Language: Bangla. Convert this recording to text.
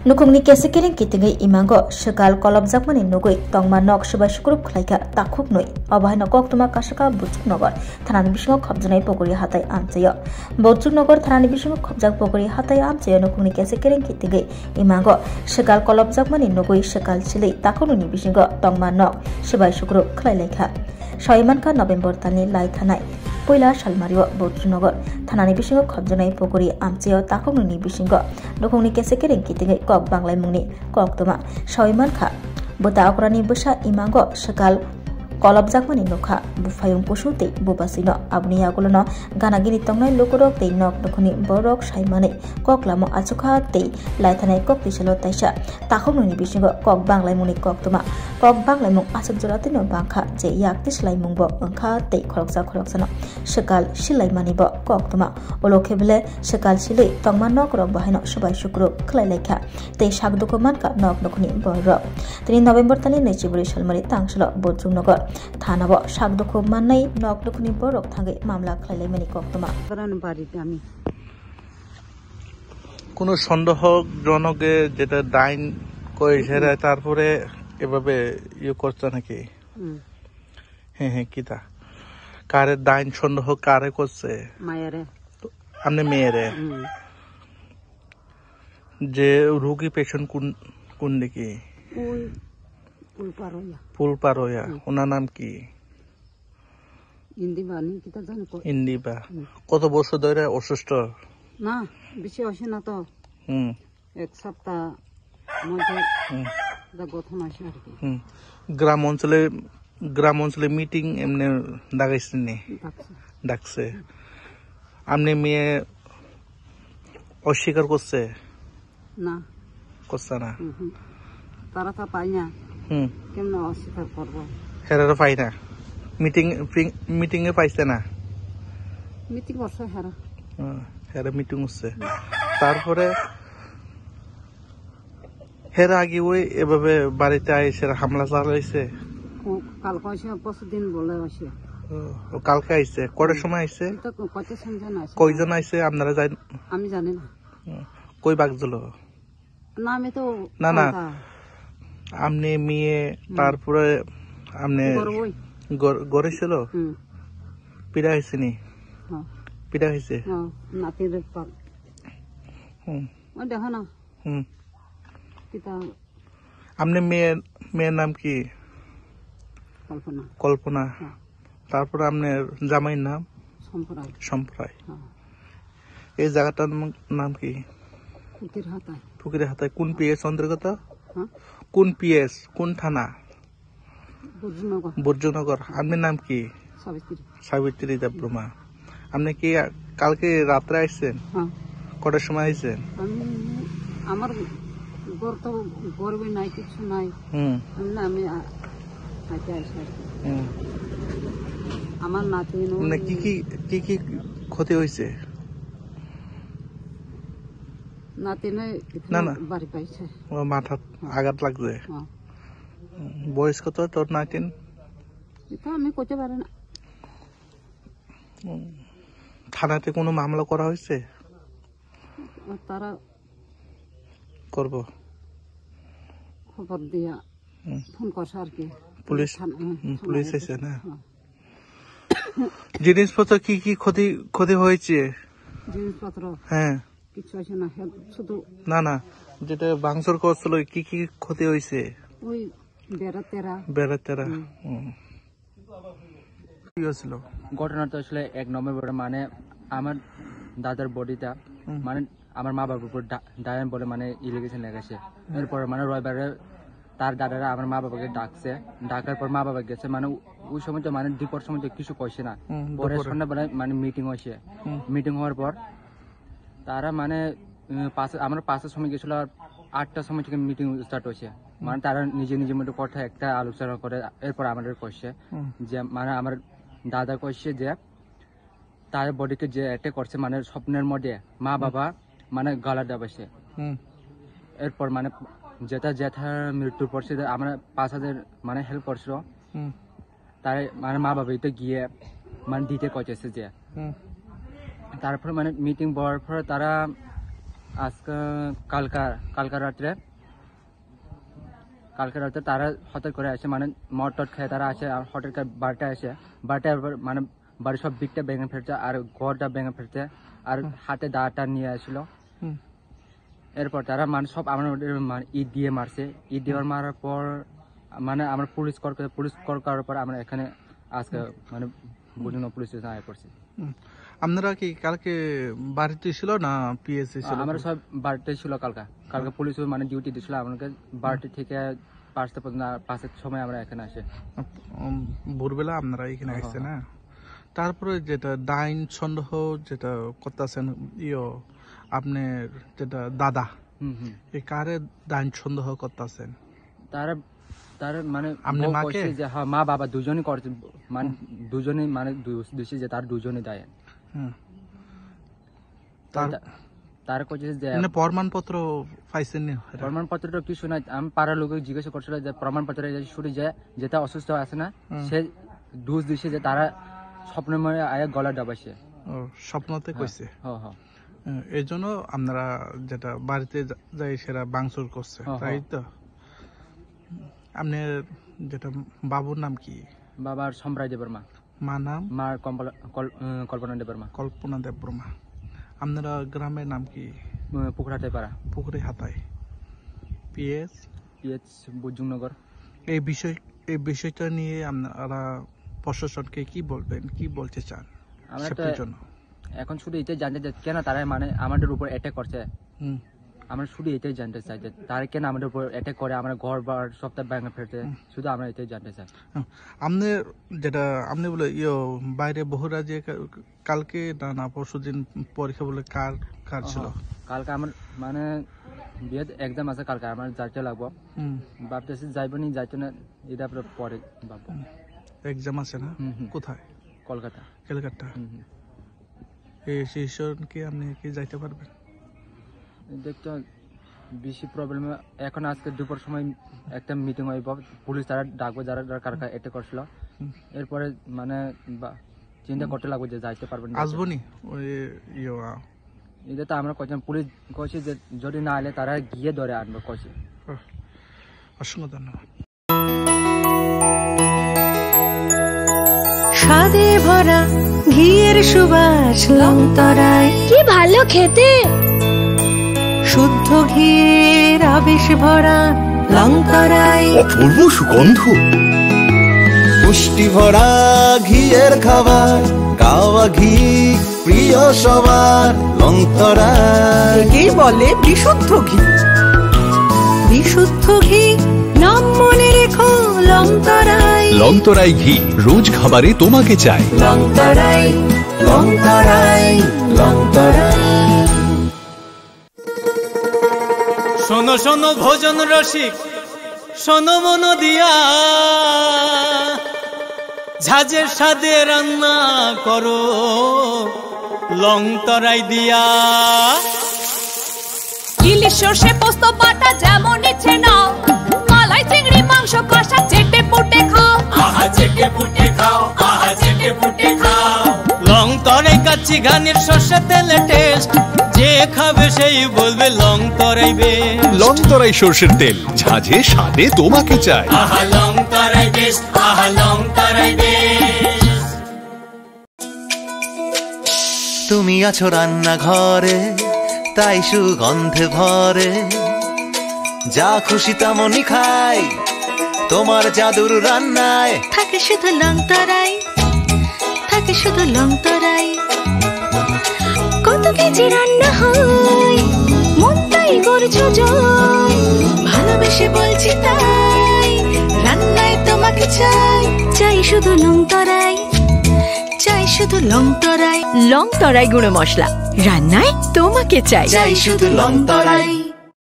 Nukungni kesekiring kitingai imango sekal kolab jakmani nugui tongma nok subai sukrup khlaika takhuk noi obahai nokok tuma kasaka bujuk nogor thanani bisingo khobjanai pogori hatai amchayo bujuk nogor thanani bisingo khobjak pogori hatai amchayo nukungni kesekiring kitingai imango sekal kolab jakmani nugui sekal silei takhukni bisingo tongma nok subai sukrup khlailekha Soimanka November tani lai thanai Poila Salmario Bojunogor Thanani bisingo khobjanai pogori amchayo takhukni bisingo nukungni kesekiring kitingai kok banglai mungni kok tuma Soimanka buta okrani busa imango sekal kolab jakmani nukha bufayung pusute bubasino abni yagulono ganagini tongnai lokorok tei nok nukuni borok saimane kok lamo achukha tei laithanai kok tiselo taisa takhukni bisingo kok banglai mungni kok tuma kok banglai mung achuk joratino bangkha je yakti slai mungbo angkha tei khoroksano sekal silai manibo kok tuma olokhebele sekal silai tongma nok rok bahino subai sukru khlai lekha tei sakdoko manka nok nukuni borok tini November tani nechiburi salmari tangslo bojungnogor থানাবো সাকদুখ মাননাই নক দুখনি বরক থাঙ্গে মামলা খাইলাই মানি কক্তমা বাড়িতে আমি কোন সন্দেহজনকে যেটা ডাইন কইছে তারপরে এভাবে ইয়ে করছে নাকি হ্যাঁ কিটা কারে ডাইন সন্দেহ কারে করছে মায়েরে আপনি মেয়েরে যে রোগী পেশেন্ট কোন দিকে ফুলপারোয়া ওনার নাম কি ইন্দিবা কত বছর ধরে অসুস্থ না বেশি আসে না তো এক সপ্তাহ মধ্যে গঠন আসে আর কি গ্রাম অঞ্চলে মিটিং এমনি ডাকাইছেন নি ডাকছে আপনি মেয়ে অস্বীকার করছে না করছে না তারা তো পাই না কেমন অস্বীকার করবো হেরারও পাই না মিটিং এ পাইছে না মিটিং করছে হেরা মিটিং হচ্ছে তারপরে হেরা আগে ওই এভাবে বাড়িতে আইসে হামলা চালাইছে কালকে আসে পরশুদিন বলে আসে কালকে আইসে কটার সময় আইসে কয়জন আইসে আপনারা আমি জানি না কই বাগজল না আমি তো না আপনি মেয়ে তারপরে আপনি গড়ে ছিল পিড়া হয়েছে নি পিড়া হয়েছে দেখো না আপনি মেয়ের নাম কি কল্পনা তারপরে আপনার জামাইয়ের নাম সম্প্রায় এই জায়গাটার নাম কি ফুকির হাতায় কোন পিএস অন্তর্গত কোন পিএস কোন থানা বর্জনগর আপনার নাম কি সাবিত্রী দেববর্মা আপনি কি কালকে রাত্রে আসছেন কটার সময় আসছেন আমার তো গর্বে নাই কিছু নাই আমি আমার নাতি কি কি ক্ষতি হয়েছে বাড়ি পাইছে মাথাত আঘাত লাগছে বয়স কত তোর নাতিন আমি করতে পারি না থানাতে কোনো মামলা করা হয়েছে তারা করব খবর দিয়া ফোন করছে আর কি পুলিশ এসে না জিনিসপত্র কি কি ক্ষতি হয়েছে জিনিসপত্র হ্যাঁ কিছু আছে না শুধু না যেটা ভাঙচুর করছিল কি কি ক্ষতি হয়েছে ওই বেড়া তেরা কি হয়েছিল ঘটনাটা আসলে 1 নভেম্বর মানে আমার দাদার বডিটা মানে আমার মা বাবার উপর ডায়ান বলে মানে ইলিগেশন লেগেছে এরপর মানে রবিবারে তার দাদারা আমার মা বাবাকে ডাকার পর মা বাবা গেছে মানে ওই সময় তো মানে দুপুর সময় তো কিছু কইছে না পরে সন্ধ্যাবেলায় মানে মিটিং হয়েছে মিটিং হওয়ার পর তারা মানে আমরা 5টার সময় গেছিল আর 8টার সময় থেকে মিটিং স্টার্ট হয়েছে মানে তারা নিজের মধ্যে কথা একটা আলোচনা করে এরপর আমাদের কইছে যে মানে আমার দাদা কইছে যে তার বডিকে যে অ্যাটাক করছে মানে স্বপ্নের মধ্যে মা বাবা মানে গালা দেবাইছে এরপর মানে জেঠার মৃত্যুর পর আমরা 5,000 মানে হেল্প করছিল তাই মানে মা বাবা তো গিয়ে মানে দিতে কইছে যে তারপর মানে মিটিং বলার পর তারা আজকে কালকা রাত্রে তারা হঠাৎ করে আসে, মানে মদ টট খেয়ে তারা আসে, হঠাৎ করে বাড়িটা আসে, বাড়িটা মানে বাড়ির সব দিকটা ভেঙে ফেলছে আর ঘরটা ভেঙে ফেলছে আর হাতে দাঁড়টা নিয়ে আসলো। এরপর তারা মানে সব আমার ইট দিয়ে মারছে। ইট দিয়ে মারার পর মানে আমরা পুলিশ কল করার পর আমরা এখানে আজকে মানে বুঝুন পুলিশ স্টেশন আয় করছি। আপনারা কি কালকে বাড়িতে ছিল না পিএসসি ছিল? আমরা সব বাড়িতে ছিল। কালকে পুলিশ মানে ডিউটি দিছিল আমাকে বাড়িতে থেকে 5টা পর্যন্ত, 5-এর সময় আমরা এখানে আসি। ভোরবেলা আপনারা এখানে আসছে না? তারপরে যেটা ডাইন সন্দেহ যেটা করতেছেন আপনার যেটা দাদা, এই কারে ডাইন সন্দেহ করতেছেন? তার মানে যে মা বাবা দুজনই করছে, মানে দুজনই মানে দোষী যে তার দুজনই দায়। তার কইছে যে প্রমাণপত্র পাইছেন না? প্রমাণপত্রটা কিছু নাই। আমি পাড়ার লোক জিজ্ঞাসা করছিল যে প্রমাণপত্র শুরু যে যেটা অসুস্থ আছে না সে দোষ দিছে যে তারা স্বপ্নময় আয়া গলা ডাবাইছে। স্বপ্নতে কইছে? এই জন্য আপনারা যেটা বাড়িতে যাই সেটা ভাঙচুর করছে, তাই তো? আপনার যেটা বাবুর নাম কি? বাবার সম্রাট দেববর্মা। মা নাম? মা কল্পনা দেববর্মা। কল্পনা দেববর্মা। আপনারা গ্রামের নাম কি? পুকুরহাটাই পাড়া। পুকুরে হাতায়। পিএস বুজুংনগর। এই বিষয়টা নিয়ে আপনারা প্রশাসনকে কি বলবেন, কি বলতে চান? এখন শুধু এটাই জানতে চাই কেন তারা মানে আমাদের উপর অ্যাটাক করছে। আমরা শুধু এটাই জানতে চাই যে তারা কেন আমাদের উপর অ্যাটাক করে, আমরা ঘর বার সপ্তাহ ভেঙে ফেলতে, শুধু আমরা এটাই জানতে চাই। আপনি বলে বাইরে বহুরাজ্যে কালকে না পরশুদিন পরীক্ষা বলে কার ছিল? কালকে আমার মানে বিয়ের এক্সাম আছে, কালকে আমার যাইতে লাগবো। ভাবতেছি যাইবনি যাইতে না, এটা পরে ভাববো। এক্সাম আছে না? কোথায়? কলকাতা। এই সেশনকে আপনি কি যাইতে পারবেন? দেখতে বেশি প্রবলেম এখন। আজকে দুপুর সময় একটা মিটিং হইব, পুলিশ তারা ডাকবো যারা কারকা এটা করছিল। এরপরে মানে চিন্তা করতে লাগবে যে যাইতে পারবেন আসবনি। এটা তো আমরা কইছিলাম, পুলিশ কইছে যে যদি না এলে তারা গিয়ে ধরে আনবে কইছে। অসংখ্য ধন্যবাদ। স্বাদে ভরা ঘিয়ের সুবাস লংতরায়, কি ভালো খেতে। শুদ্ধ ঘিয়ের আবেশ ভরা লংতরায়, অপূর্ব সুগন্ধ। পুষ্টি ভরা ঘিয়ের খাবার, গাওয়া ঘি প্রিয় সবার লংতরায়। কি বলে বিশুদ্ধ ঘি। বিশুদ্ধ ঘি নাম মনে রেখো লংতরায়। লংতরাই ঘি রোজ খাবারে তোমাকে চাই। লংতরাই লংতরাই লংতরাই। শোনো শোনো ভোজন রসিক, শোনো মন দিয়া, ঝাঁঝের স্বাদে রান্না করো লংতরাই দিয়া। ইলিশ সর্ষে পোস্ত বাটা যেমন ইচ্ছে নাও, মালাই চিংড়ি মাংস কষা চেটে পুটে খাও। আহা চেটে পুটে খাও, আহা চেটে পুটে খাও। লংতরাই কাচ্চি ঘানির সর্ষে তেলে টেস্ট, যে খাবে সেই বলবে লংতরাই বেশ। লংতরাই সর্ষের তেল, ঝাঁঝে স্বাদে তোমাকে চাই। আহা লংতরাই বেশ, আহা লংতরাই বেশ। তুমি আছো রান্নাঘরে, তাই সুগন্ধে ভরে, যা খুশি তেমনই খাই তোমার জাদুর রান্নায়। থাকে শুধু লংতরাই, থাকে শুধু লংতরাই। কত কেজি রান্না হয়, মন তাই করছো জয়। ভালোবেসে বলছি তাই, রান্নায় তোমাকে চাই। চাই শুধু লংতরাই, চাই শুধু লংতরাই। লংতরাই গুঁড়ো মশলা, রান্নায় তোমাকে চাই। চাই শুধু লংতরাই।